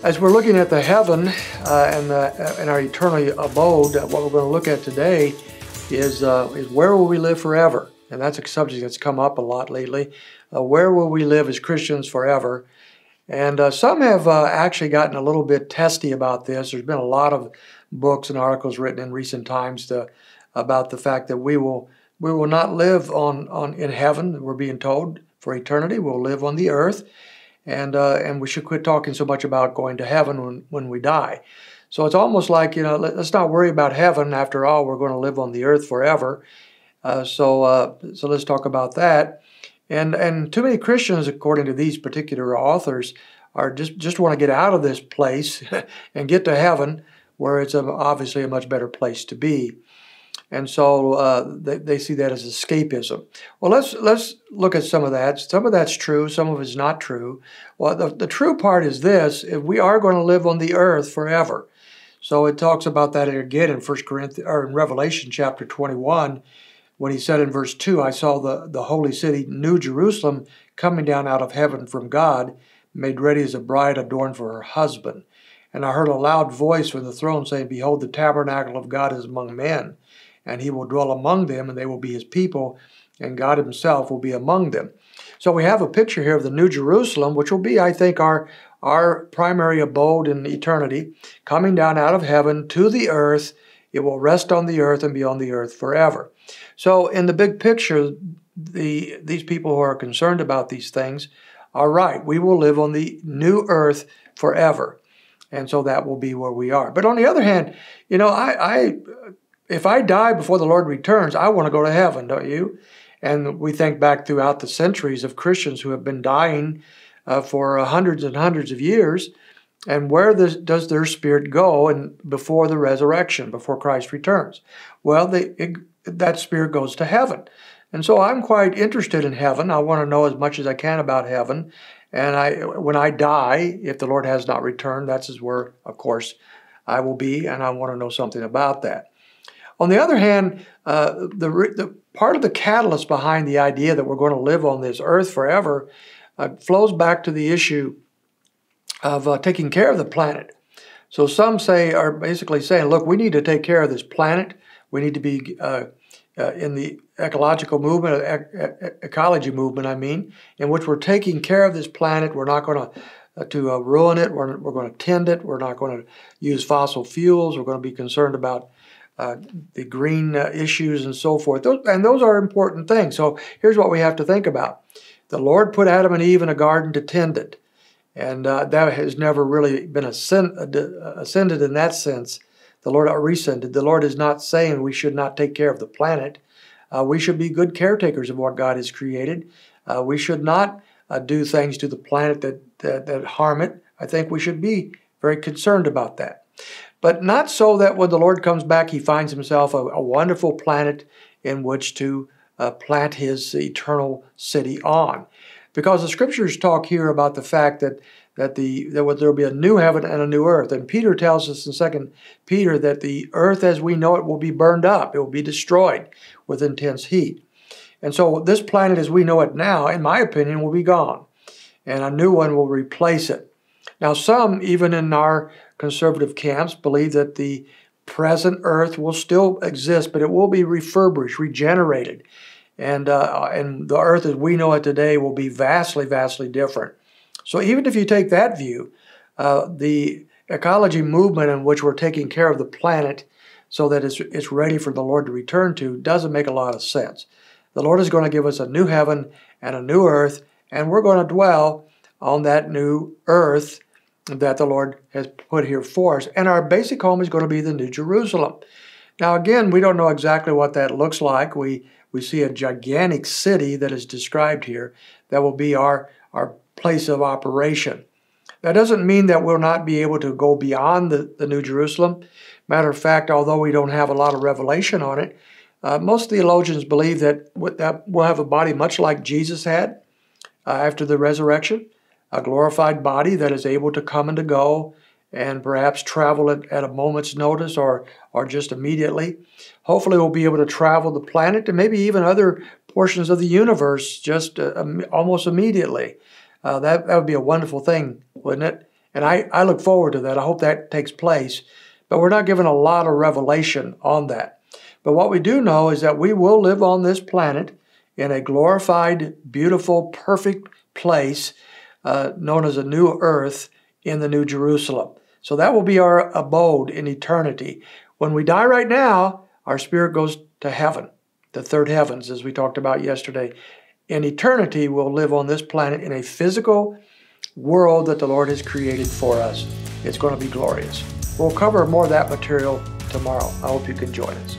As we're looking at the heaven and our eternal abode, what we're going to look at today is where will we live forever? And that's a subject that's come up a lot lately. Where will we live as Christians forever? And some have actually gotten a little bit testy about this. There's been a lot of books and articles written in recent times about the fact that we will not live in heaven. We're being told for eternity. We'll live on the earth. And we should quit talking so much about going to heaven when we die. So it's almost like, let's not worry about heaven. After all, we're going to live on the earth forever. So let's talk about that. And too many Christians, according to these particular authors, are just want to get out of this place and get to heaven, where it's obviously a much better place to be. And so they see that as escapism. Well, let's look at some of that. Some of that's true. Some of it's not true. Well, the true part is this: if we are going to live on the earth forever. So it talks about that again in in Revelation chapter 21, when he said in verse 2, "I saw the holy city, New Jerusalem, coming down out of heaven from God, made ready as a bride adorned for her husband. And I heard a loud voice from the throne saying, Behold, the tabernacle of God is among men. And he will dwell among them, and they will be his people, and God himself will be among them." So we have a picture here of the New Jerusalem, which will be, I think, our primary abode in eternity, coming down out of heaven to the earth. It will rest on the earth and be on the earth forever. So in the big picture, these people who are concerned about these things are right. We will live on the new earth forever. And so that will be where we are. But on the other hand, if I die before the Lord returns, I want to go to heaven, don't you? And we think back throughout the centuries of Christians who have been dying for hundreds and hundreds of years, and where does their spirit go before the resurrection, before Christ returns? Well, that spirit goes to heaven. And so I'm quite interested in heaven. I want to know as much as I can about heaven. And when I die, if the Lord has not returned, that's where, of course, I will be, and I want to know something about that. On the other hand, the part of the catalyst behind the idea that we're going to live on this earth forever flows back to the issue of taking care of the planet. So some are basically saying, look, we need to take care of this planet. We need to be in the ecology movement, in which we're taking care of this planet. We're not going to ruin it. We're going to tend it. We're not going to use fossil fuels. We're going to be concerned about the green issues and so forth. Those are important things. So here's what we have to think about. The Lord put Adam and Eve in a garden to tend it. And that has never really been ascended in that sense. The Lord rescinded. The Lord is not saying we should not take care of the planet. We should be good caretakers of what God has created. We should not do things to the planet that harm it. I think we should be very concerned about that. But not so that when the Lord comes back, he finds himself a wonderful planet in which to plant his eternal city on. Because the scriptures talk here about the fact that there will be a new heaven and a new earth. And Peter tells us in 2 Peter that the earth as we know it will be burned up. It will be destroyed with intense heat. And so this planet as we know it now, in my opinion, will be gone. And a new one will replace it. Now some, even in our conservative camps, believe that the present earth will still exist, but it will be refurbished, regenerated. And the earth as we know it today will be vastly, vastly different. So even if you take that view, the ecology movement in which we're taking care of the planet so that it's ready for the Lord to return to doesn't make a lot of sense. The Lord is going to give us a new heaven and a new earth, and we're going to dwell on that new earth that the Lord has put here for us. And our basic home is going to be the New Jerusalem. Now again, we don't know exactly what that looks like. We see a gigantic city that is described here that will be our place of operation. That doesn't mean that we'll not be able to go beyond the New Jerusalem. Matter of fact, although we don't have a lot of revelation on it, most theologians believe that we'll have a body much like Jesus had after the resurrection, a glorified body that is able to come and to go and perhaps travel at a moment's notice or just immediately. Hopefully we'll be able to travel the planet and maybe even other portions of the universe just almost immediately. That would be a wonderful thing, wouldn't it? And I look forward to that. I hope that takes place. But we're not given a lot of revelation on that. But what we do know is that we will live on this planet in a glorified, beautiful, perfect place known as a new earth in the New Jerusalem. So that will be our abode in eternity. When we die right now, our spirit goes to heaven, the third heavens, as we talked about yesterday. In eternity, we'll live on this planet in a physical world that the Lord has created for us. It's going to be glorious. We'll cover more of that material tomorrow. I hope you can join us.